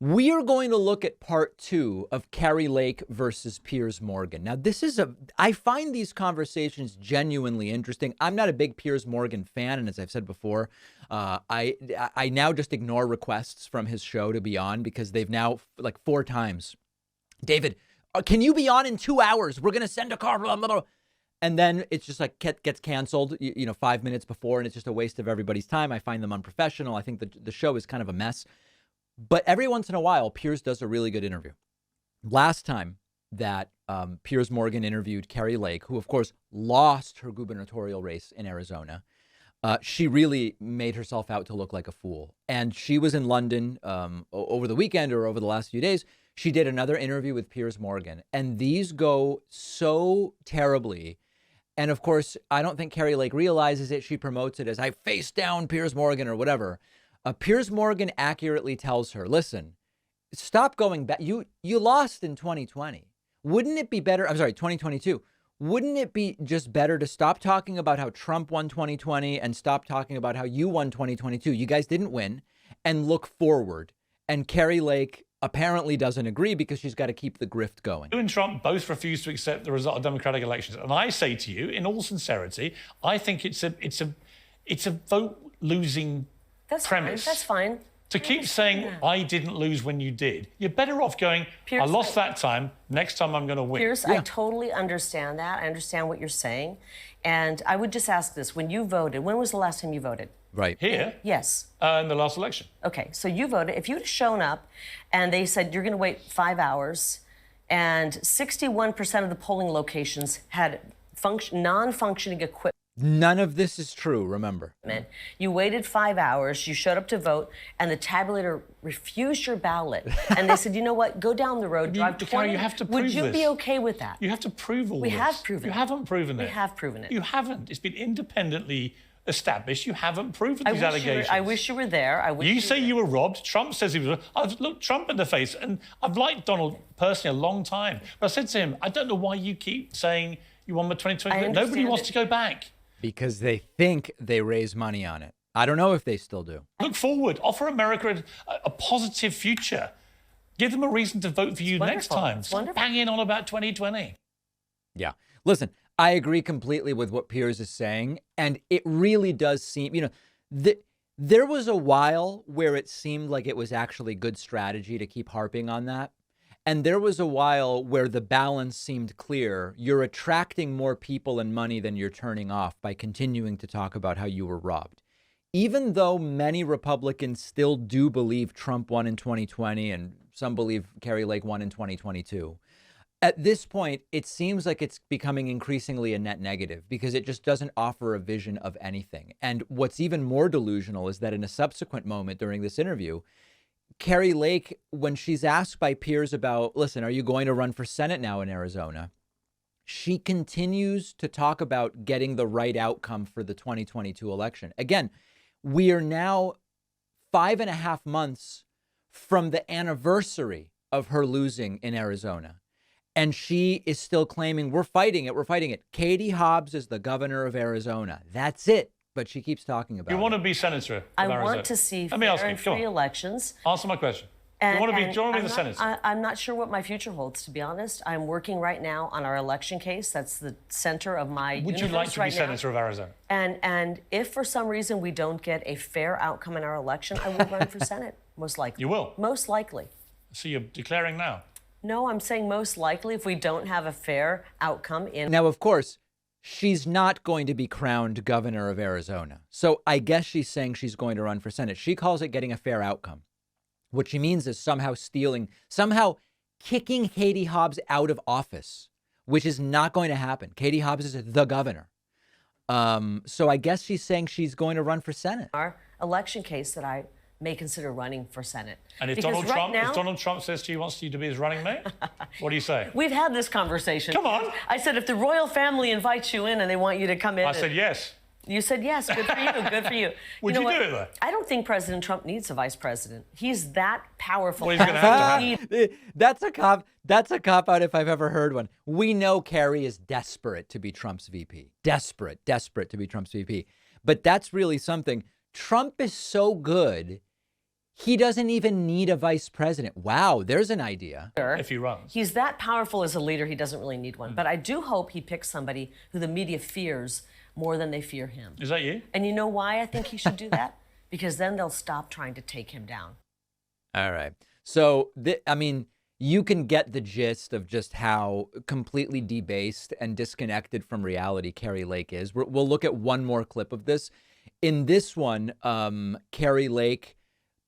We are going to look at part 2 of Kari Lake versus Piers Morgan. Now, I find these conversations genuinely interesting. I'm not a big Piers Morgan fan, and as I've said before, I now just ignore requests from his show to be on because they've now, like 4 times, David, can you be on in 2 hours? We're going to send a car, blah, blah, blah. And then it's just like gets canceled, 5 minutes before, and it's just a waste of everybody's time. I find them unprofessional. I think the show is kind of a mess. But every once in a while, Piers does a really good interview. Last time that Piers Morgan interviewed Kari Lake, who, of course, lost her gubernatorial race in Arizona, she really made herself out to look like a fool. And she was in London over the weekend or over the last few days. She did another interview with Piers Morgan. And these go so terribly. And, of course, I don't think Kari Lake realizes it. She promotes it as I face down Piers Morgan or whatever. Piers Morgan accurately tells her, listen, stop going back. You lost in 2020. Wouldn't it be better? I'm sorry, 2022. Wouldn't it be just better to stop talking about how Trump won 2020 and stop talking about how you won 2022? You guys didn't win, and look forward. And Kari Lake apparently doesn't agree because she's got to keep the grift going. You and Trump both refuse to accept the result of democratic elections. And I say to you, in all sincerity, I think it's a vote losing premise. That's fine. To keep saying, I didn't lose when you did, you're better off going, Piers, I lost that time, next time I'm going to win. Piers, I totally understand that. I understand what you're saying. And I would just ask this. When you voted, when was the last time you voted? Right. Here? Yes. In the last election. Okay, so you voted. If you'd shown up and they said you're going to wait 5 hours and 61% of the polling locations had non-functioning equipment. None of this is true, remember. You waited 5 hours, you showed up to vote, and the tabulator refused your ballot. And they said, you know what, go down the road, drive 20. You have to prove Would you this. be okay with that? You have to prove all this. We have proven it. You haven't proven it. We have proven it. You haven't. It's been independently established. You haven't proven these allegations. I wish you were there. You say you were robbed. Trump says he was robbed. I've looked Trump in the face, and I've liked Donald personally a long time. But I said to him, I don't know why you keep saying you won the 2020. Nobody wants to go back. Because they think they raise money on it. I don't know if they still do. Look forward. Offer America a positive future. Give them a reason to vote for you next time. Stop banging on about 2020. Yeah. Listen, I agree completely with what Piers is saying. And it really does seem, there was a while where it seemed like it was actually good strategy to keep harping on that. And there was a while where the balance seemed clear. You're attracting more people and money than you're turning off by continuing to talk about how you were robbed. Even though many Republicans still do believe Trump won in 2020 and some believe Kari Lake won in 2022, at this point, it seems like it's becoming increasingly a net negative because it just doesn't offer a vision of anything. And what's even more delusional is that in a subsequent moment during this interview, Kari Lake, when she's asked by Piers about, listen, are you going to run for Senate now in Arizona? She continues to talk about getting the right outcome for the 2022 election. Again, we are now 5.5 months from the anniversary of her losing in Arizona. And she is still claiming we're fighting it. We're fighting it. Katie Hobbs is the governor of Arizona. That's it. But she keeps talking about it. You want to be senator of I Arizona? want to see fair and free elections. Answer my question. You want to be the senator? I'm not sure what my future holds, to be honest. I'm working right now on our election case. That's the center of my universe right now. Would you like to be senator of Arizona? And if for some reason we don't get a fair outcome in our election, I will run for Senate, most likely. You will? Most likely. So you're declaring now? No, I'm saying most likely if we don't have a fair outcome in... Now, of course, she's not going to be crowned governor of Arizona. So I guess she's saying she's going to run for Senate. She calls it getting a fair outcome. What she means is somehow kicking Katie Hobbs out of office, which is not going to happen. Katie Hobbs is the governor. So I guess she's saying she's going to run for Senate. Our election case that I may consider running for Senate. And if Donald Trump says to you he wants you to be his running mate, what do you say? We've had this conversation. Come on. I said, if the royal family invites you in and they want you to come in. I said yes. You said yes. Good for you. Good for you. Would you do it, though? I don't think President Trump needs a vice president. He's that powerful. Well, he's going to have That's a cop out if I've ever heard one. We know Kari is desperate to be Trump's VP. Desperate to be Trump's VP. But that's really something. Trump is so good. He doesn't even need a vice president. Wow, there's an idea. If he runs. He's that powerful as a leader, he doesn't really need one. But I do hope he picks somebody who the media fears more than they fear him. Is that you? And you know why I think he should do that? Because then they'll stop trying to take him down. All right. So, I mean, you can get the gist of just how completely debased and disconnected from reality Kari Lake is. We'll look at one more clip of this. In this one, Kari Lake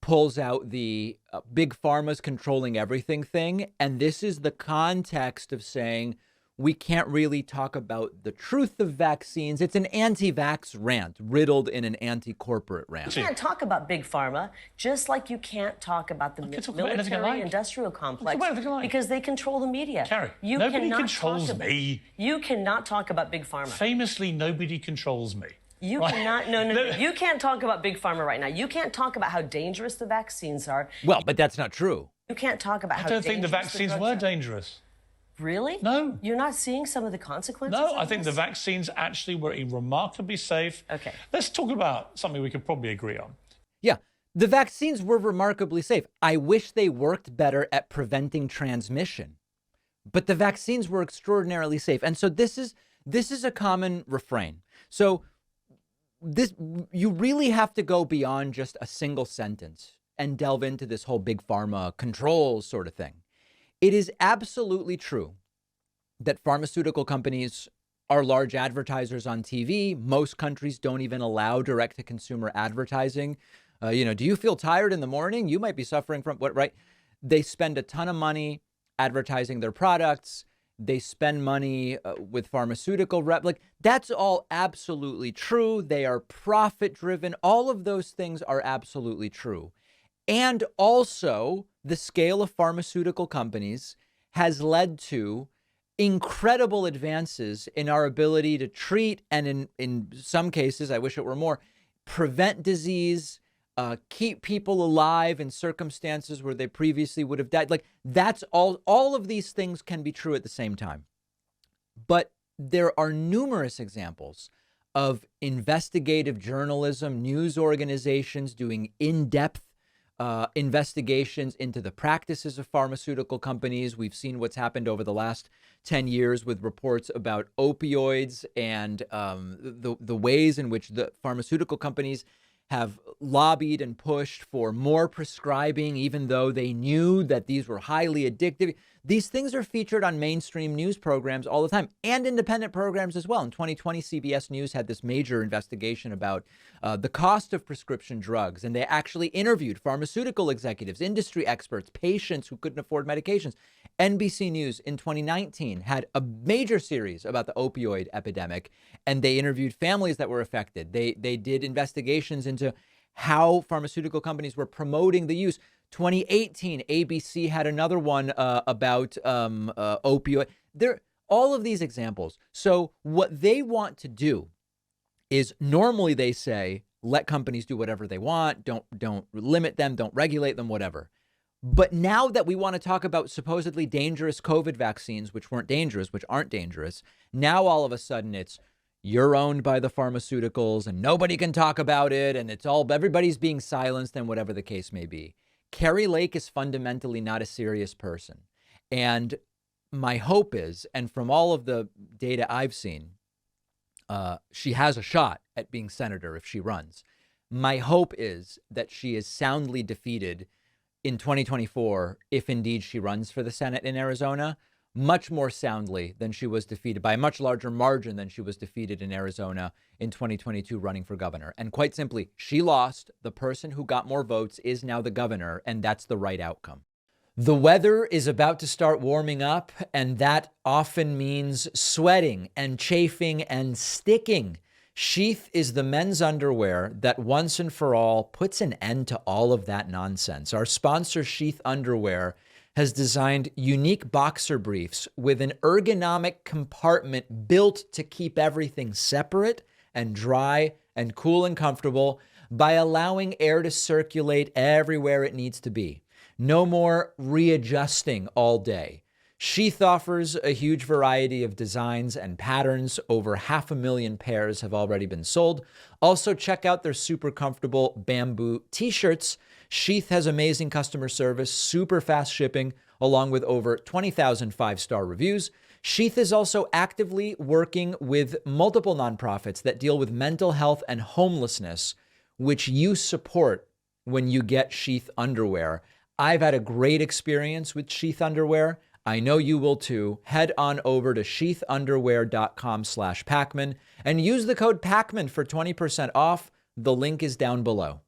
pulls out the big pharma's controlling everything thing. And this is the context of saying we can't really talk about the truth of vaccines. It's an anti-vax rant, riddled in an anti-corporate rant. You can't talk about big pharma, just like you can't talk about the military-industrial complex, because they control the media. Kari, nobody controls me. You cannot talk about big pharma. Famously, nobody controls me. You cannot, no. You can't talk about big pharma right now. You can't talk about how dangerous the vaccines are. Well, but that's not true. You can't talk about how dangerous I don't think the vaccines were dangerous. Really? No. You're not seeing some of the consequences? No, I think the vaccines actually were remarkably safe. Okay. Let's talk about something we could probably agree on. Yeah, the vaccines were remarkably safe. I wish they worked better at preventing transmission, but the vaccines were extraordinarily safe. And so this is a common refrain. So you really have to go beyond just a single sentence and delve into this whole big pharma controls sort of thing. It is absolutely true that pharmaceutical companies are large advertisers on TV. Most countries don't even allow direct-to-consumer advertising. Do you feel tired in the morning? You might be suffering from what, right? They spend a ton of money advertising their products. They spend money with pharmaceutical that's all absolutely true. They are profit-driven. All of those things are absolutely true. And also, the scale of pharmaceutical companies has led to incredible advances in our ability to treat and in some cases, I wish it were more, prevent disease, keep people alive in circumstances where they previously would have died. That's all of these things can be true at the same time. But there are numerous examples of investigative journalism, news organizations doing in-depth investigations into the practices of pharmaceutical companies. We've seen what's happened over the last 10 years with reports about opioids and the ways in which the pharmaceutical companies have lobbied and pushed for more prescribing, even though they knew that these were highly addictive. These things are featured on mainstream news programs all the time and independent programs as well. In 2020, CBS News had this major investigation about the cost of prescription drugs, and they actually interviewed pharmaceutical executives, industry experts, patients who couldn't afford medications. NBC News in 2019 had a major series about the opioid epidemic, and they interviewed families that were affected. They did investigations into how pharmaceutical companies were promoting the use. 2018, ABC had another one about opioid. All of these examples. So what they want to do is normally they say, let companies do whatever they want. Don't limit them. Don't regulate them, whatever. But now that we want to talk about supposedly dangerous COVID vaccines, which weren't dangerous, which aren't dangerous, now all of a sudden it's you're owned by the pharmaceuticals and nobody can talk about it. And everybody's being silenced and whatever the case may be. Kari Lake is fundamentally not a serious person. And my hope is, and from all of the data I've seen, she has a shot at being senator if she runs. My hope is that she is soundly defeated in 2024, if indeed she runs for the Senate in Arizona, much more soundly than she was defeated by a much larger margin than she was defeated in Arizona in 2022 running for governor. And quite simply, she lost. The person who got more votes is now the governor, and that's the right outcome. The weather is about to start warming up, and that often means sweating and chafing and sticking. Sheath is the men's underwear that once and for all puts an end to all of that nonsense. Our sponsor, Sheath Underwear, has designed unique boxer briefs with an ergonomic compartment built to keep everything separate and dry and cool and comfortable by allowing air to circulate everywhere it needs to be. No more readjusting all day. Sheath offers a huge variety of designs and patterns. Over 500,000 pairs have already been sold. Also, check out their super comfortable bamboo t-shirts. Sheath has amazing customer service, super fast shipping, along with over 20,000 five-star reviews. Sheath is also actively working with multiple nonprofits that deal with mental health and homelessness, which you support when you get Sheath underwear. I've had a great experience with Sheath underwear. I know you will too. Head on over to sheathunderwear.com/Pacman and use the code Pacman for 20% off. The link is down below.